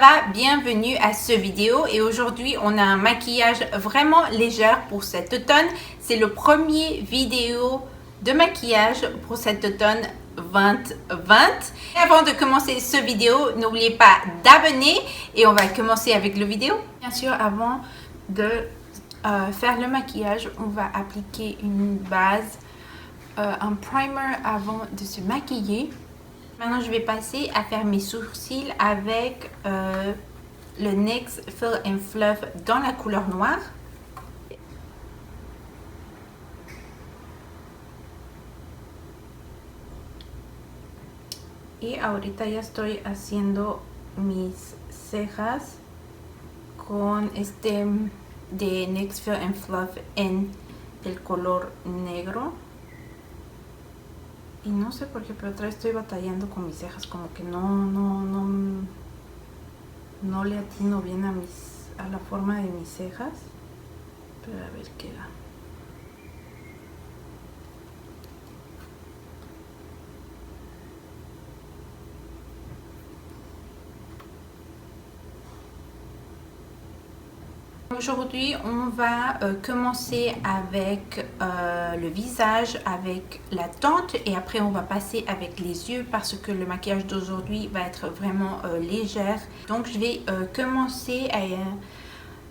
va? Bienvenue à cette vidéo et aujourd'hui on a un maquillage vraiment léger pour cet automne. C'est le premier vidéo de maquillage pour cet automne 2020. Et avant de commencer cette vidéo, n'oubliez pas d'abonner et on va commencer avec la vidéo. Bien sûr, avant de faire le maquillage, on va appliquer une base, un primer avant de se maquiller. Maintenant, je vais passer à faire mes sourcils avec le NYX Fill and Fluff dans la couleur noire. Y ahorita ya estoy haciendo mis cejas con este de NYX Fill and Fluff en el color negro. Y no sé por qué, pero otra vez estoy batallando con mis cejas, como que no le atino bien a la forma de mis cejas. Pero a ver qué da. Aujourd'hui, on va commencer avec le visage, avec la teinte et après on va passer avec les yeux parce que le maquillage d'aujourd'hui va être vraiment léger. Donc je vais commencer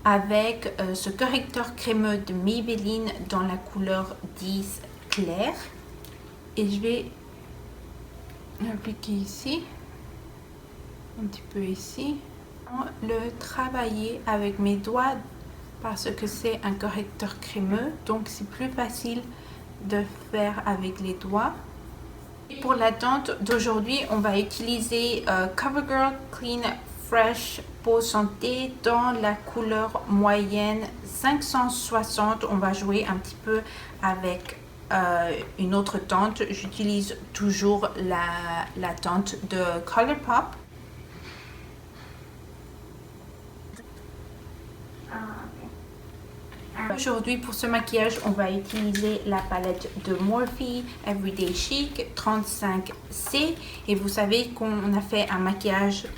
avec ce correcteur crémeux de Maybelline dans la couleur 10 clair. Et je vais l'appliquer ici, un petit peu ici. Le travailler avec mes doigts parce que c'est un correcteur crémeux, donc c'est plus facile de faire avec les doigts. Et pour la teinte d'aujourd'hui, on va utiliser CoverGirl Clean Fresh Peau Santé dans la couleur moyenne 560. On va jouer un petit peu avec une autre teinte. J'utilise toujours la teinte de ColourPop. Aujourd'hui pour ce maquillage, on va utiliser la palette de Morphe Everyday Chic 35C et vous savez qu'on a fait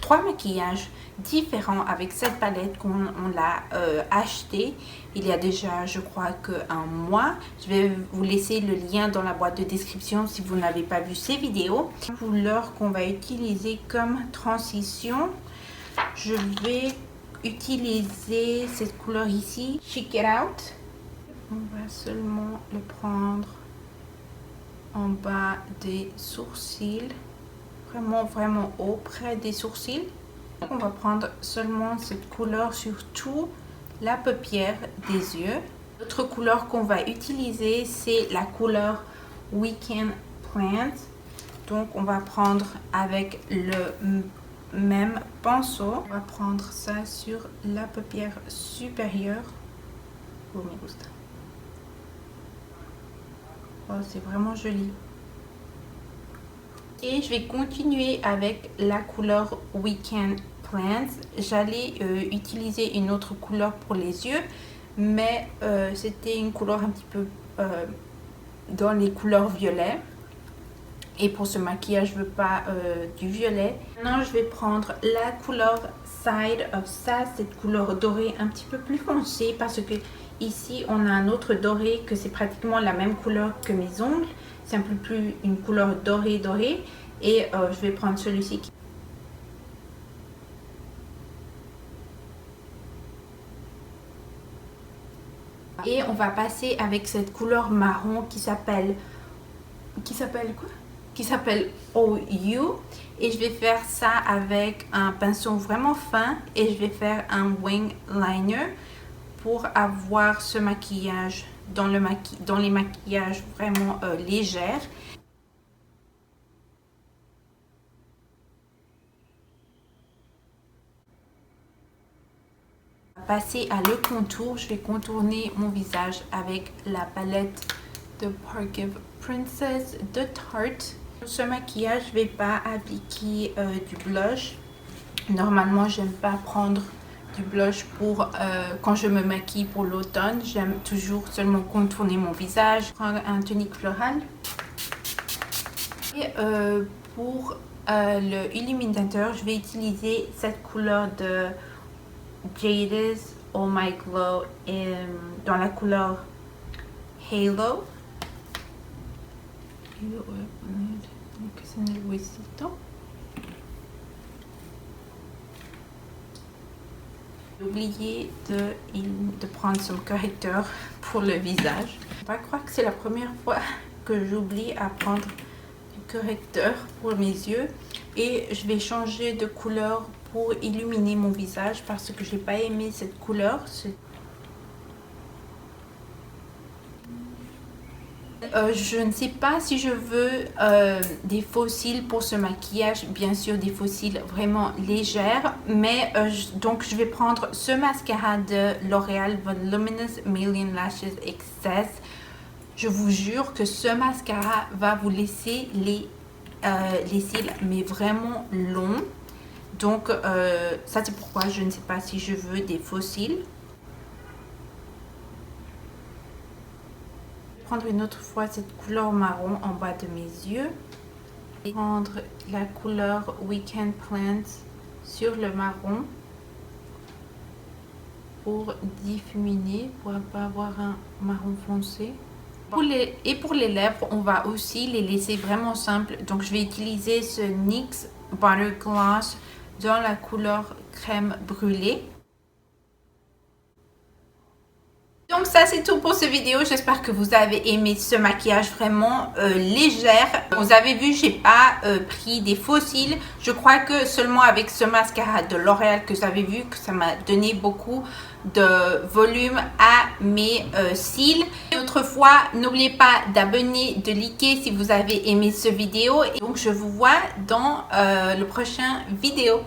trois maquillages différents avec cette palette qu'on l'a acheté il y a déjà je crois qu'un mois. Je vais vous laisser le lien dans la boîte de description si vous n'avez pas vu ces vidéos. La couleur qu'on va utiliser comme transition, je vais utiliser cette couleur ici, Chic It Out. On va seulement le prendre en bas des sourcils, vraiment haut, près des sourcils. On va prendre seulement cette couleur sur toute la paupière des yeux. L'autre couleur qu'on va utiliser, c'est la couleur Weekend Plans. Donc on va prendre avec le même pinceau, on va prendre ça sur la paupière supérieure. Oh, me gusta. Oh, c'est vraiment joli. Et je vais continuer avec la couleur Weekend Plans. J'allais utiliser une autre couleur pour les yeux, mais c'était une couleur un petit peu dans les couleurs violets. Et pour ce maquillage, je veux pas du violet. Maintenant, je vais prendre la couleur Side of Sass, cette couleur dorée un petit peu plus foncée parce que ici, on a un autre doré que c'est pratiquement la même couleur que mes ongles. C'est un peu plus une couleur dorée. Et je vais prendre celui-ci. Et on va passer avec cette couleur marron qui s'appelle quoi? Qui s'appelle OU et je vais faire ça avec un pinceau vraiment fin et je vais faire un wing liner pour avoir ce maquillage dans les maquillages vraiment légers. Passer à le contour, je vais contourner mon visage avec la palette de Park Princess de Tarte. Pour ce maquillage, je vais pas appliquer du blush. Normalement, j'aime pas prendre du blush pour quand je me maquille pour l'automne. J'aime toujours seulement contourner mon visage. Prendre un tonique floral. Et pour le illuminateur, je vais utiliser cette couleur de Jade's Oh My Glow dans la couleur Halo. J'ai oublié de prendre son correcteur pour le visage. Je crois que c'est la première fois que j'oublie à prendre du correcteur pour mes yeux. Et je vais changer de couleur pour illuminer mon visage parce que je n'ai pas aimé cette couleur. Je ne sais pas si je veux des faux cils pour ce maquillage, bien sûr des faux cils vraiment légères, mais donc je vais prendre ce mascara de L'Oréal Voluminous Million Lashes Excess. Je vous jure que ce mascara va vous laisser les cils mais vraiment longs, donc ça c'est pourquoi je ne sais pas si je veux des faux cils. Prendre une autre fois cette couleur marron en bas de mes yeux et prendre la couleur Weekend Plants sur le marron pour diffuminer, pour ne pas avoir un marron foncé. Et pour les lèvres, on va aussi les laisser vraiment simples, donc je vais utiliser ce NYX Butter Gloss dans la couleur crème brûlée. Donc ça c'est tout pour cette vidéo, j'espère que vous avez aimé ce maquillage vraiment légère. Vous avez vu, j'ai pas pris des faux cils. Je crois que seulement avec ce mascara de L'Oréal que vous avez vu que ça m'a donné beaucoup de volume à mes cils. Et autrefois, n'oubliez pas d'abonner, de liker si vous avez aimé cette vidéo. Et donc je vous vois dans le prochain vidéo.